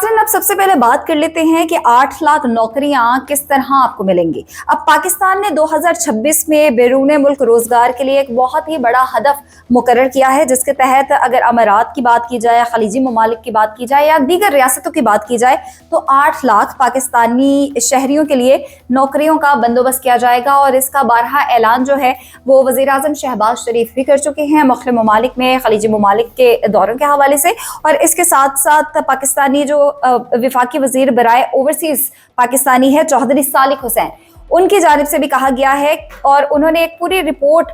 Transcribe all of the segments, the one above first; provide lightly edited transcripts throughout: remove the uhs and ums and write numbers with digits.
नाज़रीन, अब सबसे पहले बात कर लेते हैं कि 8 लाख नौकरियां किस तरह आपको मिलेंगी। अब पाकिस्तान ने 2026 में बैरून मुल्क रोजगार के लिए एक बहुत ही बड़ा हदफ मुकर्रर किया है, जिसके तहत अगर अमारात की बात की जाए, खलीजी ममालिक की बात की जाए या दीगर रियासतों की बात की जाए तो 8 लाख पाकिस्तानी शहरियों के लिए नौकरियों का बंदोबस्त किया जाएगा। और इसका बारहा ऐलान जो है वो वज़ीर आज़म शहबाज शरीफ भी कर चुके हैं मुख्तलिफ ममालिक में खलीजी ममालिक के दौरों के हवाले से। और इसके साथ साथ पाकिस्तानी जो विफाकी वजीर बराए ओवरसीज पाकिस्तानी है चौधरी सालिक हुसैन, उनकी जानिब से भी कहा गया है और उन्होंने एक पूरी रिपोर्ट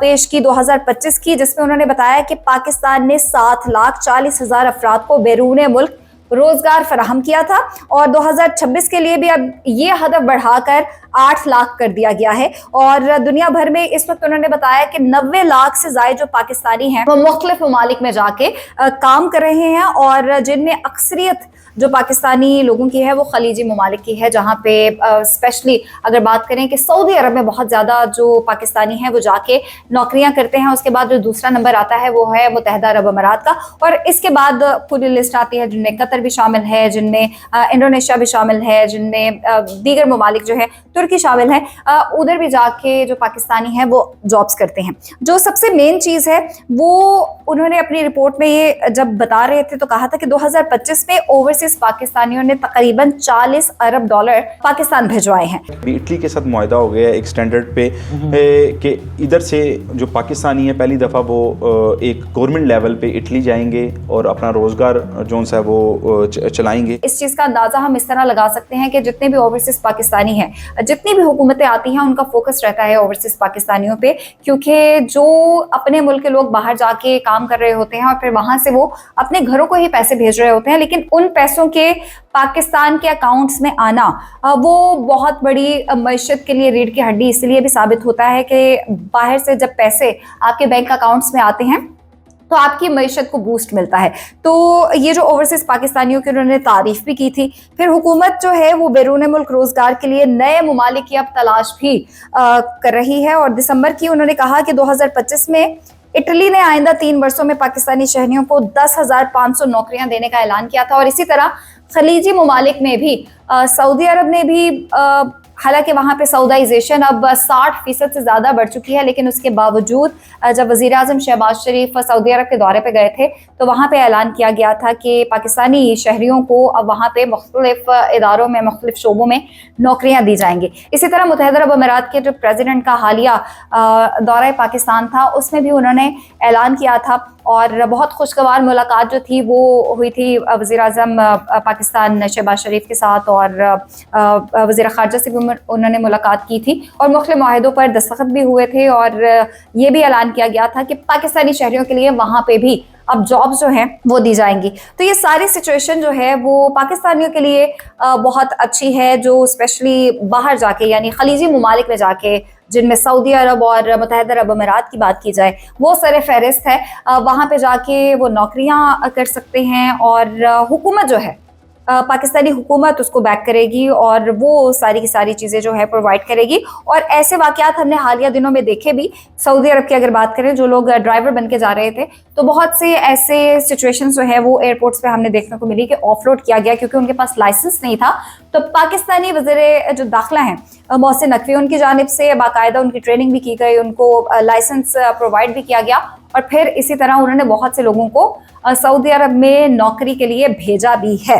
पेश की 2025 की, जिसमें उन्होंने बताया कि पाकिस्तान ने 7,40,000 अफराद को बैरून मुल्क रोजगार फराहम किया था और 2026 के लिए भी अब ये हदफ बढ़ाकर 8 लाख कर दिया गया है। और दुनिया भर में इस वक्त उन्होंने बताया कि 90 लाख से ज्यादा जो पाकिस्तानी हैं वो मुख्तलिफ ममालिक में जाके काम कर रहे हैं और जिनमें अक्सरियत जो पाकिस्तानी लोगों की है वो खलीजी ममालिक की है, जहाँ पे स्पेशली अगर बात करें कि सऊदी अरब में बहुत ज़्यादा जो पाकिस्तानी हैं वो जाके नौकरियां करते हैं। उसके बाद जो दूसरा नंबर आता है वो है मुत्तहिदा अरब अमारात का, और इसके बाद पूरी लिस्ट आती है जिनमें कतर भी शामिल है, जिनमें इंडोनेशिया भी शामिल है, जिनमें दीगर ममालिक जो है तुर्की शामिल है। उधर भी जाके जो पाकिस्तानी हैं वो जॉब्स करते हैं। जो सबसे मेन चीज़ है वो उन्होंने अपनी रिपोर्ट में ये जब बता रहे थे तो कहा था कि 2025 में ओवरसीज पाकिस्तानियों ने तकरीबन 40 अरब डॉलर पाकिस्तान भिजवाए हैं। इटली के साथ मुआहदा हो गया एक स्टैंडर्ड पे कि इधर से जो पाकिस्तानी है पहली दफ़ा वो एक गवर्नमेंट लेवल पे इटली जाएंगे और अपना रोजगार जो है वो चलाएंगे। इस चीज़ का अंदाज़ा हम इस तरह लगा सकते हैं कि जितने भी ओवरसीज पाकिस्तानी हैं, जितनी भी हुकूमतें आती हैं, उनका फोकस रहता है ओवरसीज पाकिस्तानियों पे, क्योंकि जो अपने मुल्क के लोग बाहर जाके काम कर रहे होते हैं और फिर वहां से वो अपने घरों को ही पैसे भेज रहे होते हैं, लेकिन उन पैसों के पाकिस्तान के अकाउंट्स में आना वो बहुत बड़ी मईशत के लिए रीढ़ की हड्डी इसलिए भी साबित होता है कि बाहर से जब पैसे आपके बैंक अकाउंट्स में आते हैं तो आपकी मईशत को बूस्ट मिलता है। तो ये जो ओवरसीज पाकिस्तानियों की उन्होंने तारीफ भी की थी। फिर हुकूमत जो है वो बैरून मुल्क रोजगार के लिए नए ममालिक की अब तलाश भी कर रही है। और दिसंबर की उन्होंने कहा कि 2025 में इटली ने आइंदा 3 वर्षों में पाकिस्तानी शहरियों को 10,500 नौकरियां देने का ऐलान किया था। और इसी तरह खलीजी ममालिक में भी सऊदी अरब ने भी हालांकि वहाँ पे सऊदाइजेशन अब 60% से ज़्यादा बढ़ चुकी है, लेकिन उसके बावजूद जब वज़ीर आज़म शहबाज शरीफ सऊदी अरब के दौरे पे गए थे तो वहाँ पे ऐलान किया गया था कि पाकिस्तानी शहरियों को अब वहाँ पे मुख्तलिफ इदारों में मुख्तलिफ शोबों में नौकरियाँ दी जाएंगी। इसी तरह मुत्तहिदा अरब अमारात के जो प्रेसिडेंट का हालिया दौरा पाकिस्तान था उसमें भी उन्होंने ऐलान किया था और बहुत खुशगवार मुलाकात जो थी वो हुई थी वज़ीर आज़म पाकिस्तान शहबाज शरीफ के साथ, और वज़ीर ख़ारजा से भी उन्होंने मुलाकात की थी और मुख्तलिफ मुआहदों पर दस्तखत भी हुए थे। और ये भी ऐलान किया गया था कि पाकिस्तानी शहरियों के लिए वहाँ पे भी अब जॉब्स जो हैं वो दी जाएंगी। तो ये सारी सिचुएशन जो है वो पाकिस्तानियों के लिए बहुत अच्छी है, जो स्पेशली बाहर जाके यानी खलीजी ममालिक में जाके, जिनमें सऊदी अरब और मुत्तहिदा अरब अमारात की बात की जाए वो सर फहरिस्त है, वहाँ पे जाके वो नौकरियाँ कर सकते हैं। और हुकूमत जो है पाकिस्तानी हुकूमत उसको बैक करेगी और वो सारी की सारी चीज़ें जो है प्रोवाइड करेगी। और ऐसे वाक़यात हमने हालिया दिनों में देखे भी। सऊदी अरब की अगर बात करें, जो लोग ड्राइवर बन के जा रहे थे तो बहुत से ऐसे सिचुएशंस जो है वो एयरपोर्ट्स पे हमने देखने को मिली कि ऑफलोड किया गया क्योंकि उनके पास लाइसेंस नहीं था। तो पाकिस्तानी वज़ीर जो दाखिला हैं मोहसिन नकवी, उनकी जानिब से बाकायदा उनकी ट्रेनिंग भी की गई, उनको लाइसेंस प्रोवाइड भी किया गया और फिर इसी तरह उन्होंने बहुत से लोगों को सऊदी अरब में नौकरी के लिए भेजा भी है।